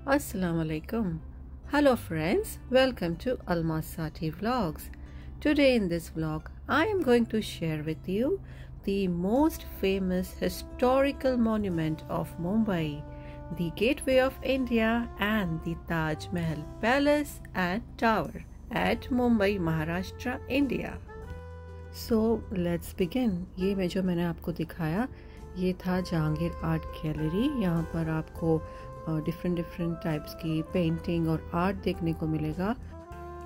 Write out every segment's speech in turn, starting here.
Assalamu alaikum. Hello friends, welcome to Almas Sati Vlogs. Today in this vlog, I am going to share with you the most famous historical monument of Mumbai, the Gateway of India and the Taj Mahal Palace and Tower at Mumbai, Maharashtra, India. So let's begin. ये जो मैंने आपको दिखाया ये था Jahangir art gallery. यहाँ पर आपको डिफरेंट टाइप्स की पेंटिंग और आर्ट देखने को मिलेगा।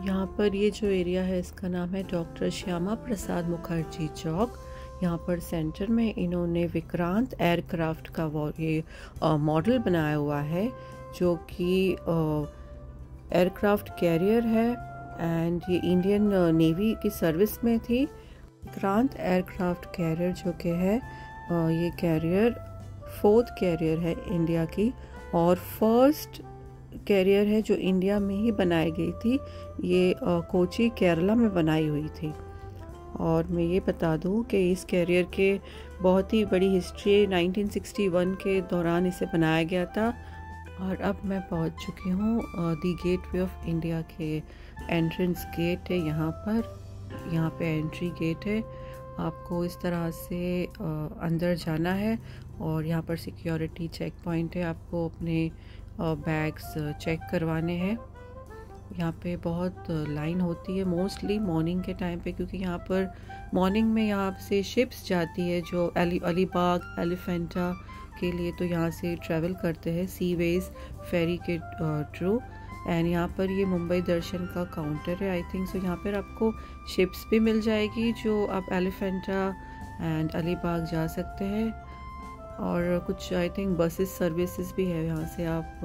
यहाँ पर ये जो एरिया है इसका नाम है डॉक्टर श्यामा प्रसाद मुखर्जी चौक। यहाँ पर सेंटर में इन्होंने विक्रांत एयरक्राफ्ट का ये मॉडल बनाया हुआ है जो कि एयरक्राफ्ट कैरियर है एंड ये इंडियन नेवी की सर्विस में थी। विक्रांत एयरक्राफ्ट कैरियर जो कि है ये कैरियर 4th कैरियर है इंडिया की और फर्स्ट कैरियर है जो इंडिया में ही बनाई गई थी। ये कोची केरला में बनाई हुई थी। और मैं ये बता दूं कि इस कैरियर के बहुत ही बड़ी हिस्ट्री 1961 के दौरान इसे बनाया गया था। और अब मैं पहुंच चुकी हूँ दी गेटवे ऑफ इंडिया के एंट्रेंस गेट है। यहाँ पे एंट्री गेट है। आपको इस तरह से अंदर जाना है और यहाँ पर सिक्योरिटी चेक पॉइंट है। आपको अपने बैग्स चेक करवाने हैं। यहाँ पे बहुत लाइन होती है मोस्टली मॉर्निंग के टाइम पे, क्योंकि यहाँ पर मॉर्निंग में यहाँ से शिप्स जाती है जो अलीबाग एलिफेंटा के लिए, तो यहाँ से ट्रैवल करते हैं सीवेज फेरी के थ्रू। एंड यहाँ पर ये मुंबई दर्शन का काउंटर है आई थिंक। सो यहाँ पर आपको शिप्स भी मिल जाएगी जो आप एलिफेंटा एंड अलीबाग जा सकते हैं। और कुछ आई थिंक बसेस सर्विसेज भी है यहाँ से आप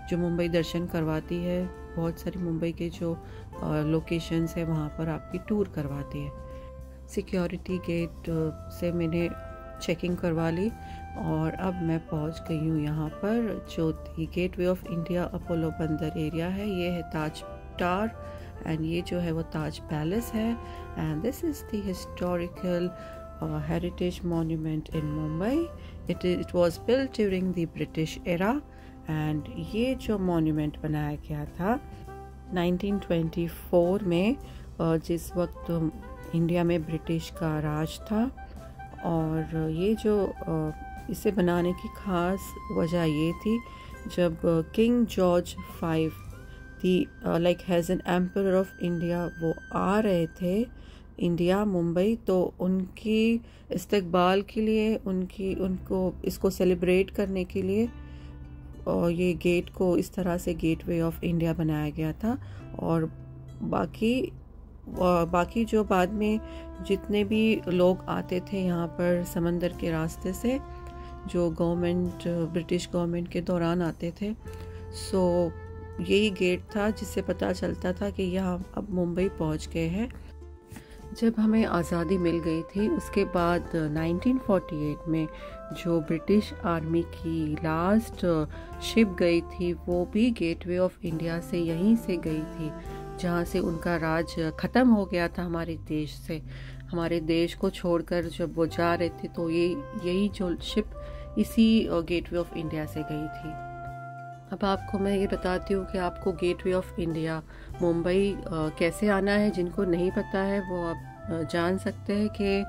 जो मुंबई दर्शन करवाती है। बहुत सारी मुंबई के जो लोकेशंस है वहाँ पर आपकी टूर करवाती है। सिक्योरिटी गेट से मैंने चेकिंग करवा ली और अब मैं पहुँच गई हूँ यहाँ पर जो दी गेटवे ऑफ इंडिया अपोलो बंदर एरिया है। ये है ताज टावर एंड ये जो है वो ताज पैलेस है। And this is the historical heritage monument in Mumbai. It was built during the British era and ये जो monument बनाया गया था 1924 में जिस वक्त इंडिया में ब्रिटिश का राज था। और ये जो इसे बनाने की खास वजह ये थी जब king George 5 like has an emperor of India वो आ रहे थे इंडिया मुंबई, तो उनकी इस्तकबाल के लिए उनको इसको सेलिब्रेट करने के लिए और ये गेट को इस तरह से गेटवे ऑफ इंडिया बनाया गया था। और बाकी जो बाद में जितने भी लोग आते थे यहाँ पर समंदर के रास्ते से जो ब्रिटिश गवर्नमेंट के दौरान आते थे, सो यही गेट था जिससे पता चलता था कि यहाँ अब मुंबई पहुँच गए हैं। जब हमें आज़ादी मिल गई थी उसके बाद 1948 में जो ब्रिटिश आर्मी की लास्ट शिप गई थी वो भी गेटवे ऑफ इंडिया से यहीं से गई थी जहाँ से उनका राज ख़त्म हो गया था हमारे देश से। हमारे देश को छोड़कर जब वो जा रहे थे तो यही जो शिप इसी गेटवे ऑफ इंडिया से गई थी। अब आपको मैं ये बताती हूँ कि आपको गेटवे ऑफ इंडिया मुंबई कैसे आना है। जिनको नहीं पता है वो आप जान सकते हैं कि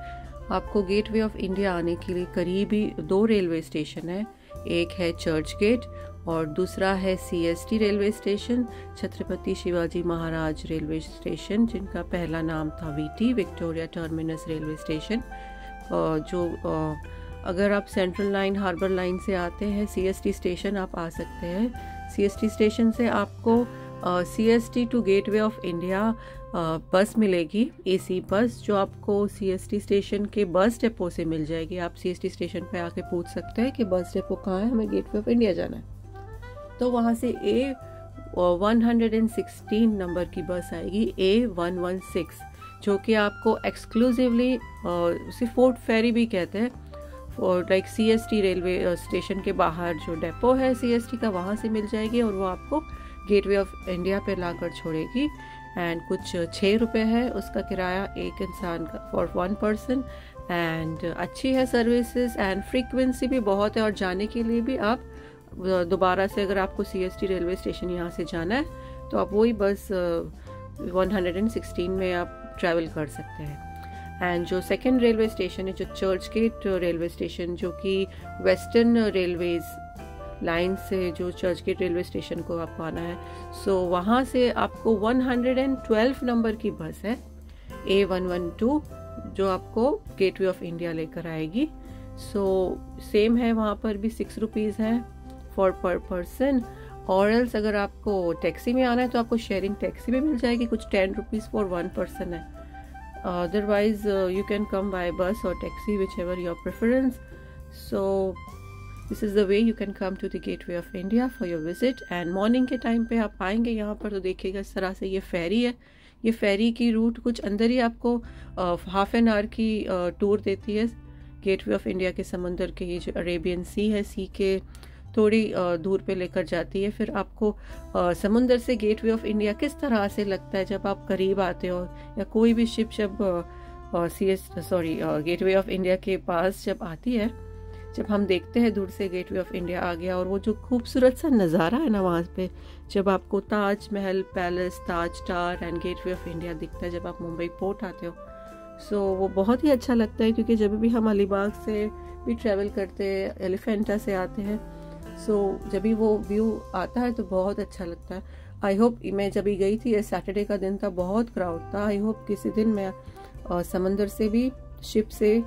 आपको गेटवे ऑफ इंडिया आने के लिए करीबी 2 रेलवे स्टेशन है। एक है चर्च गेट और दूसरा है CST railway station, Chhatrapati Shivaji Maharaj railway station, जिनका पहला नाम था VT Victoria Terminus railway station. जो अगर आप सेंट्रल लाइन हार्बर लाइन से आते हैं CST स्टेशन आप आ सकते हैं। CST स्टेशन से आपको CST to Gateway of India bus मिलेगी, AC बस, जो आपको CST स्टेशन के बस डिपो से मिल जाएगी। आप CST स्टेशन पे आके पूछ सकते हैं कि बस डिपो कहाँ है, हमें गेटवे ऑफ इंडिया जाना है। तो वहाँ से A116 नंबर की बस आएगी, A116, जो कि आपको एक्सक्लूसिवली उसे फोर्ट फेरी भी कहते हैं, और लाइक CST रेलवे स्टेशन के बाहर जो डेपो है CST का वहाँ से मिल जाएगी और वो आपको गेटवे ऑफ इंडिया पे लाकर छोड़ेगी। एंड कुछ 6 रुपये है उसका किराया एक इंसान का फॉर 1 पर्सन। एंड अच्छी है सर्विसेज एंड फ्रीक्वेंसी भी बहुत है और जाने के लिए भी आप दोबारा से अगर आपको CST रेलवे स्टेशन यहाँ से जाना है तो आप वही बस 116 में आप ट्रैवल कर सकते हैं। एंड जो सेकेंड रेलवे स्टेशन है, जो चर्च गेट रेलवे स्टेशन, जो कि वेस्टर्न रेलवेज लाइन से जो चर्च गेट रेलवे स्टेशन को आपको आना है, सो वहाँ से आपको 112 नंबर की बस है A112 जो आपको गेटवे ऑफ इंडिया लेकर आएगी। सो सेम है, वहाँ पर भी 6 रुपीज़ है फॉर पर पर्सन। और एल्स अगर आपको टैक्सी में आना है तो आपको शेयरिंग टैक्सी में मिल जाएगी, कुछ 10 रुपीज़ फॉर 1 पर्सन है। Otherwise you can come by bus और taxi, whichever your preference. So this is the way you can come to the Gateway of India for your visit. And morning के time पे आप आएंगे यहाँ पर तो देखिएगा इस तरह से ये फेरी है। ये फेरी की रूट कुछ अंदर ही आपको हाफ एन आवर की टूर देती है गेटवे ऑफ इंडिया के समंदर के, ये जो अरेबियन सी है, सी के थोड़ी दूर पे लेकर जाती है। फिर आपको समुंदर से गेटवे ऑफ इंडिया किस तरह से लगता है जब आप करीब आते हो, या कोई भी शिप जब गेटवे ऑफ इंडिया के पास जब आती है, जब हम देखते हैं दूर से गेटवे ऑफ इंडिया आ गया, और वो जो खूबसूरत सा नज़ारा है ना वहाँ पे, जब आपको ताज Mahal palace, Taj tower and gateway of India दिखता है जब आप मुंबई पोर्ट आते हो, सो वो बहुत ही अच्छा लगता है। क्योंकि जब भी हम अलीबाग से भी ट्रैवल करते हैं, एलिफेंटा से आते हैं, सो जब भी वो व्यू आता है तो बहुत अच्छा लगता है। आई होप, मैं जब भी गई थी, सैटरडे का दिन था, बहुत क्राउड था। आई होप किसी दिन मैं समंदर से भी, शिप से,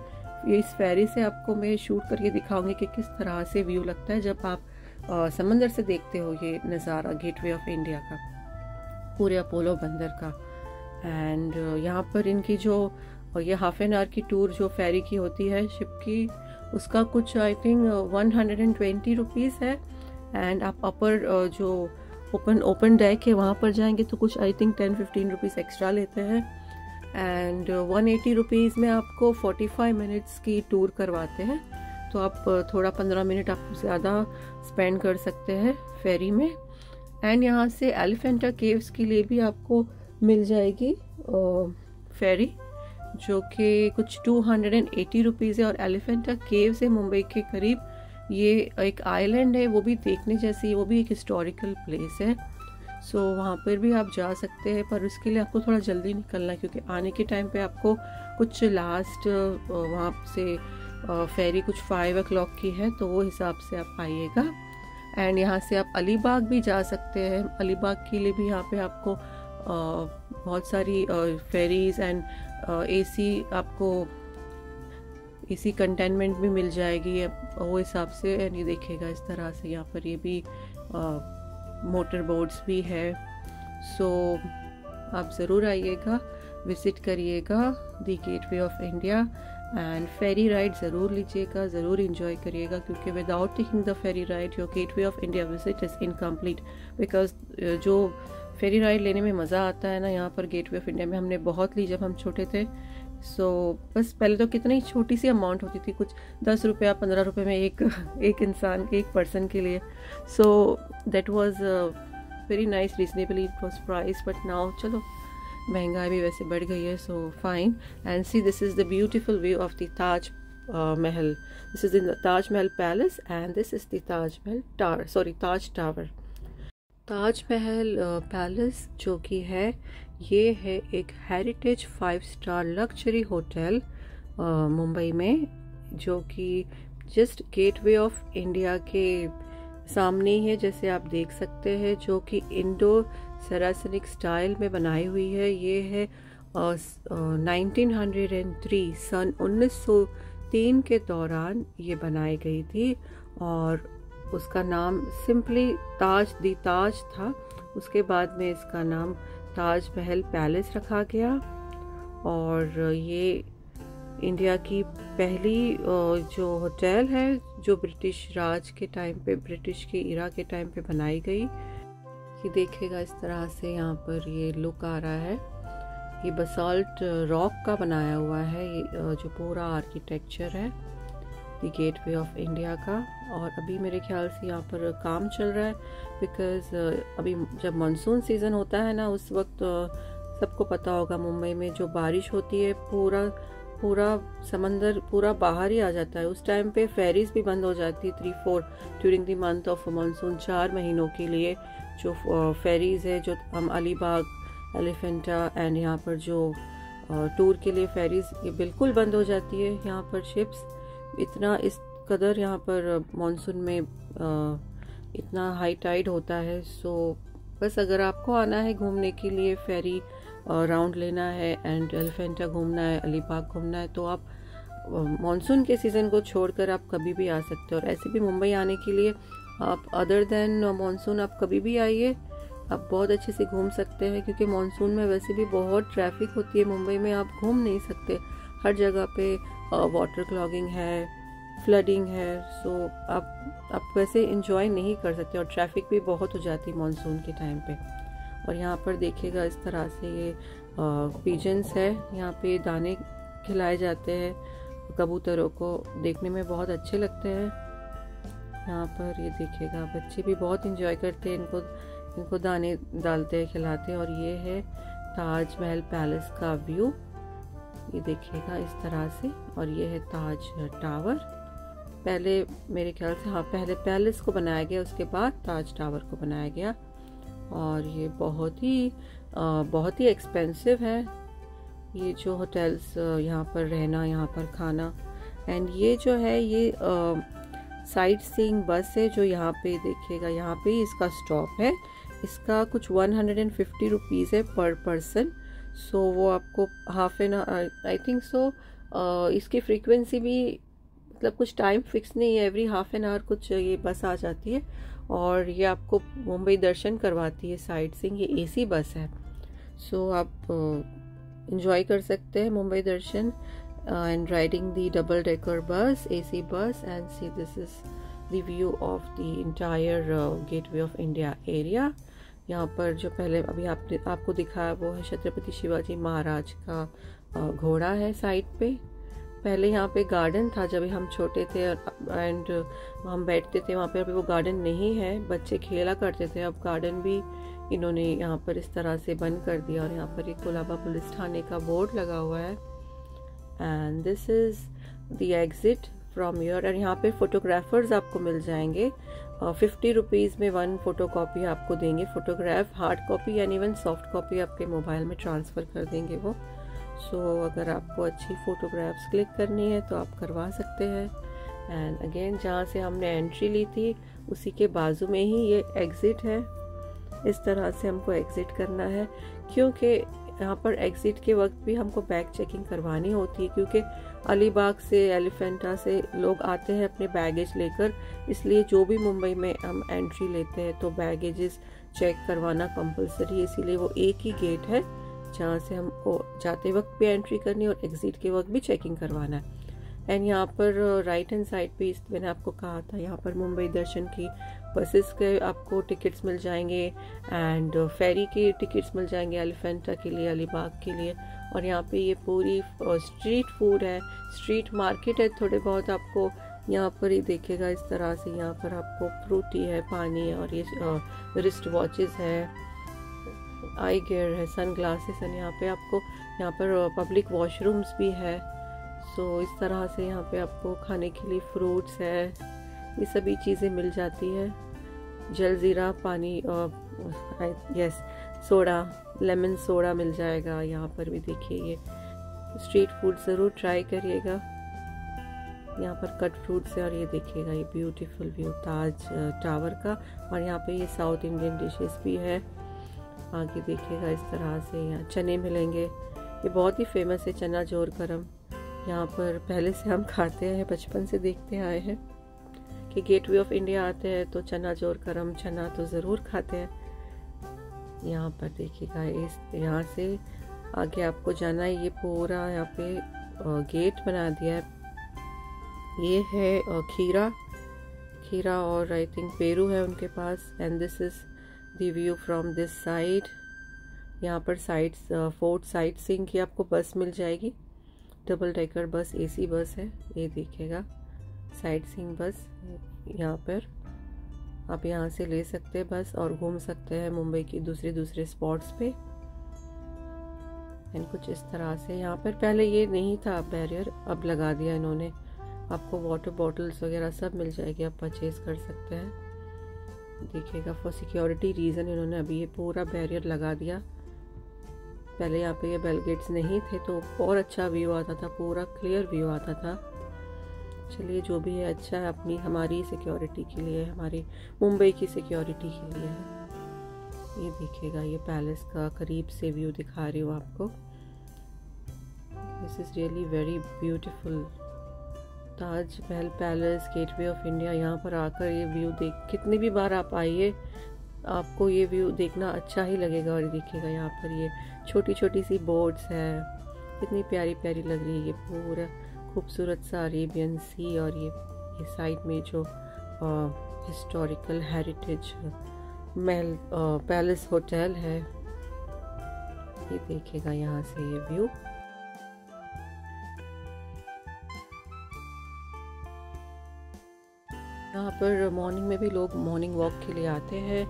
इस फेरी से आपको मैं शूट करके दिखाऊंगी कि किस तरह से व्यू लगता है जब आप समंदर से देखते हो ये नज़ारा गेटवे ऑफ इंडिया का, पूरे अपोलो बंदर का। एंड यहाँ पर इनकी जो ये हाफ एन आवर की टूर जो फेरी की होती है शिप की, उसका कुछ आई थिंक 120 रुपीज़ है। एंड आप अपर जो ओपन डेक है वहाँ पर जाएंगे तो कुछ आई थिंक 10-15 रुपीज़ एक्स्ट्रा लेते हैं। एंड 180 रुपीज़ में आपको 45 मिनट्स की टूर करवाते हैं, तो आप थोड़ा 15 मिनट आप ज़्यादा स्पेंड कर सकते हैं फेरी में। एंड यहाँ से एलिफेंटा केव्स के लिए भी आपको मिल जाएगी फेरी, जो कि कुछ 280 रुपीज़ है। और एलिफेंटा केव्स है मुंबई के करीब, ये एक आइलैंड है, वो भी देखने जैसी, वो भी एक हिस्टोरिकल प्लेस है। सो वहाँ पर भी आप जा सकते हैं, पर उसके लिए आपको थोड़ा जल्दी निकलना है, क्योंकि आने के टाइम पे आपको कुछ लास्ट वहाँ से फेरी कुछ 5 o'clock की है, तो वो हिसाब से आप आइएगा। एंड यहाँ से आप अलीबाग भी जा सकते हैं। अलीबाग के लिए भी यहाँ पे आपको बहुत सारी फेरीज एंड AC आपको AC कंटेनमेंट भी मिल जाएगी वो हिसाब से। एंड ये देखिएगा इस तरह से यहाँ पर ये भी मोटर बोट्स भी है। सो आप ज़रूर आइएगा, विज़िट करिएगा the Gateway of India, and ferry ride ज़रूर लीजिएगा, ज़रूर इंजॉय करिएगा, क्योंकि without taking the ferry ride your Gateway of India visit is incomplete. Because जो फेरी राइड लेने में मज़ा आता है ना यहाँ पर गेटवे ऑफ इंडिया में, हमने बहुत ली जब हम छोटे थे। सो बस पहले तो कितनी छोटी सी अमाउंट होती थी, कुछ 10 रुपया 15 रुपये में एक इंसान के, एक पर्सन के लिए। So that was very nice, reasonably it was price. But now चलो महंगाई भी वैसे बढ़ गई है, so fine. And see, this is the beautiful view of the Taj Mahal. This is the Taj Mahal palace and this is the Taj Mahal tower, sorry Taj tower. Taj Mahal palace जो कि है, ये है एक heritage 5 star luxury hotel Mumbai में, जो कि जस्ट गेटवे ऑफ इंडिया के सामने ही है, जैसे आप देख सकते हैं, जो कि इंडो सरासनिक स्टाइल में बनाई हुई है। ये है 1903 सन 1903 के दौरान ये बनाई गई थी, और उसका नाम सिंपली दी ताज था। उसके बाद में इसका नाम ताज महल पैलेस रखा गया, और ये इंडिया की पहली जो होटल है जो ब्रिटिश राज के टाइम पे, ब्रिटिश के इरा के टाइम पे बनाई गई। ये देखिएगा इस तरह से यहाँ पर ये लुक आ रहा है। ये बसाल्ट रॉक का बनाया हुआ है, ये जो पूरा आर्किटेक्चर है द गेटवे ऑफ इंडिया का। और अभी मेरे ख्याल से यहाँ पर काम चल रहा है, बिकॉज़ अभी जब मानसून सीज़न होता है ना, उस वक्त सबको पता होगा मुंबई में जो बारिश होती है, पूरा पूरा समंदर पूरा बाहर ही आ जाता है। उस टाइम पे फेरीज भी बंद हो जाती है 3-4 during the month of monsoon. 4 महीनों के लिए जो फेरीज है, जो हम अलीबाग, एलिफेंटा एंड यहाँ पर जो टूर के लिए फेरीज, ये बिल्कुल बंद हो जाती है। यहाँ पर शिप्स इतना इस कदर यहाँ पर मानसून में इतना हाई टाइड होता है। सो बस अगर आपको आना है घूमने के लिए, फेरी राउंड लेना है एंड एलिफेंटा घूमना है, अलीबाग घूमना है, तो आप मानसून के सीज़न को छोड़कर आप कभी भी आ सकते हो। और ऐसे भी मुंबई आने के लिए आप अदर देन मानसून आप कभी भी आइए, आप बहुत अच्छे से घूम सकते हैं। क्योंकि मानसून में वैसे भी बहुत ट्रैफिक होती है मुंबई में, आप घूम नहीं सकते। हर जगह पे वाटर क्लॉगिंग है, फ्लडिंग है। सो आप वैसे इंजॉय नहीं कर सकते और ट्रैफिक भी बहुत हो जाती है मानसून के टाइम पे। और यहाँ पर देखिएगा इस तरह से ये पिजन्स है, यहाँ पे दाने खिलाए जाते हैं कबूतरों को, देखने में बहुत अच्छे लगते हैं। यहाँ पर ये देखिएगा बच्चे भी बहुत इंजॉय करते हैं, इनको दाने डालते हैं, खिलाते हैं। और ये है ताजमहल पैलेस का व्यू, ये देखिएगा इस तरह से। और ये है ताज टावर। पहले मेरे ख्याल से पहले पैलेस को बनाया गया, उसके बाद ताज टावर को बनाया गया। और ये बहुत ही एक्सपेंसिव है ये जो होटल्स, यहाँ पर रहना, यहाँ पर खाना। एंड ये जो है ये साइट सीइंग बस है जो यहाँ पे देखिएगा, यहाँ पे इसका स्टॉप है। इसका कुछ 150 रुपीज़ है पर पर्सन। सो वो आपको half an hour, I think so, इसकी फ्रीक्वेंसी भी मतलब कुछ टाइम फिक्स नहीं है, एवरी हाफ एन आवर कुछ ये बस आ जाती है। और ये आपको मुंबई दर्शन करवाती है, साइट सीइंग। ये एसी बस है, सो आप इंजॉय कर सकते हैं Mumbai Darshan and riding the double decker bus, AC bus. And see this is the view of the entire gateway of India area. यहाँ पर जो पहले अभी आपको दिखाया वो है छत्रपति शिवाजी महाराज का घोड़ा है साइड पे। पहले यहाँ पे गार्डन था जब हम छोटे थे एंड हम बैठते थे वहाँ पे, अभी वो गार्डन नहीं है, बच्चे खेला करते थे। अब गार्डन भी इन्होंने यहाँ पर इस तरह से बंद कर दिया। और यहाँ पर एक कोलाबा पुलिस थाने का बोर्ड लगा हुआ है। And this is the exit from your. और यहाँ पे फोटोग्राफर्स आपको मिल जाएंगे। 50 रुपीज़ में 1 फोटो कॉपी आपको देंगे, photograph, hard copy and even soft copy आपके मोबाइल में ट्रांसफ़र कर देंगे वो। सो अगर आपको अच्छी फ़ोटोग्राफ्स क्लिक करनी है तो आप करवा सकते हैं। एंड अगेन जहाँ से हमने एंट्री ली थी उसी के बाजू में ही ये एग्ज़िट है। इस तरह से हमको एग्ज़िट करना है, क्योंकि यहाँ पर एग्ज़िट के वक्त भी हमको बैग चेकिंग करवानी होती है। क्योंकि अलीबाग से, एलिफेंटा से लोग आते हैं अपने बैगेज लेकर, इसलिए जो भी मुंबई में हम एंट्री लेते हैं तो बैगेजेस चेक करवाना कंपलसरी है। इसीलिए वो एक ही गेट है जहाँ से हमको जाते वक्त भी एंट्री करनी और एग्ज़िट के वक्त भी चेकिंग करवाना है। एंड यहाँ पर राइट हैंड साइड पे मैंने आपको कहा था, यहाँ पर मुंबई दर्शन की बसेस के आपको टिकट्स मिल जाएंगे एंड फेरी के टिकट्स मिल जाएंगे एलिफेंटा के लिए, अलीबाग के लिए। और यहाँ पे ये पूरी स्ट्रीट फूड है, स्ट्रीट मार्केट है। थोड़े बहुत आपको यहाँ पर ही देखेगा इस तरह से, यहाँ पर आपको फ्रूटी है, पानी है, और ये रिस्ट वॉचेस है, आई गेयर है, सन ग्लासेस है। यहाँ पे आपको यहाँ पर पब्लिक वॉशरूम्स भी है। सो इस तरह से यहाँ पे आपको खाने के लिए फ्रूट्स है, ये सभी चीज़ें मिल जाती है। जलजीरा पानी, यस, सोडा, लेमन सोडा मिल जाएगा। यहाँ पर भी देखिए ये स्ट्रीट फूड ज़रूर ट्राई करिएगा। यहाँ पर कट फ्रूट्स है। और ये देखिएगा ये ब्यूटीफुल व्यू ताज टावर का। और यहाँ पे ये साउथ इंडियन डिशेस भी है। आगे देखिएगा इस तरह से यहाँ चने मिलेंगे, ये बहुत ही फेमस है चना जोर गरम। यहाँ पर पहले से हम खाते हैं, बचपन से देखते आए हैं कि गेटवे ऑफ इंडिया आते हैं तो चना जोर गरम चना तो ज़रूर खाते हैं। यहाँ पर देखिएगा इस यहाँ से आगे आपको जाना है। ये पूरा यहाँ पे गेट बना दिया है। ये है खीरा और आई थिंक पेरू है उनके पास। And this is the view from this side. यहाँ पर फोर्ट साइट सीइंग की आपको बस मिल जाएगी, डबल डेकर बस, एसी बस है। ये देखिएगा साइट सीइंग बस, यहाँ पर आप यहाँ से ले सकते हैं बस और घूम सकते हैं मुंबई की दूसरे स्पॉट्स पे। एंड कुछ इस तरह से यहाँ पर पहले ये नहीं था बैरियर, अब लगा दिया इन्होंने। आपको वाटर बॉटल्स वगैरह सब मिल जाएगी, आप परचेज कर सकते हैं। देखिएगा फॉर सिक्योरिटी रीज़न इन्होंने अभी ये पूरा बैरियर लगा दिया। पहले यहाँ पे ये बेल गेट्स नहीं थे तो और अच्छा व्यू आता था, पूरा क्लियर व्यू आता था। चलिए जो भी है अच्छा है, अपनी हमारी सिक्योरिटी के लिए, हमारी मुंबई की सिक्योरिटी के लिए है। ये देखिएगा ये पैलेस का करीब से व्यू दिखा रही हूँ आपको। This is really very beautiful. Taj Mahal palace, gateway of India, यहाँ पर आकर ये व्यू देख, कितनी भी बार आप आइए आपको ये व्यू देखना अच्छा ही लगेगा। और देखिएगा यहाँ पर ये छोटी छोटी सी बोट्स है, कितनी प्यारी प्यारी लग रही है। ये पूरा खूबसूरत सा अरेबियन सी, और ये साइड में जो हिस्टोरिकल हेरिटेज महल पैलेस होटल है, ये देखिएगा यहाँ से ये व्यू। यहाँ पर मॉर्निंग में भी लोग मॉर्निंग वॉक के लिए आते हैं,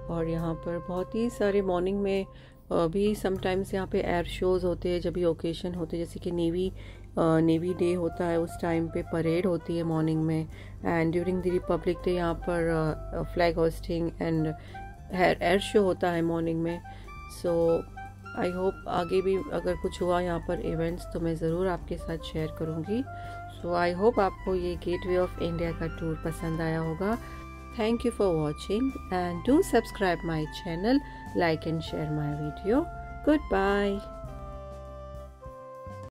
और यहाँ पर बहुत ही सारे मॉर्निंग में भी समटाइम्स यहाँ पे एयर शोज़ होते हैं। जब भी ओकेशन होते हैं, जैसे कि नेवी डे होता है, उस टाइम पे परेड होती है मॉर्निंग में। And during the Republic day यहाँ पर flag hosting and air show होता है मॉर्निंग में। सो आई होप आगे भी अगर कुछ हुआ यहाँ पर इवेंट्स तो मैं ज़रूर आपके साथ शेयर करूँगी। सो आई होप आपको ये गेटवे ऑफ इंडिया का टूर पसंद आया होगा। Thank you for watching and do subscribe my channel, like and share my video. Goodbye.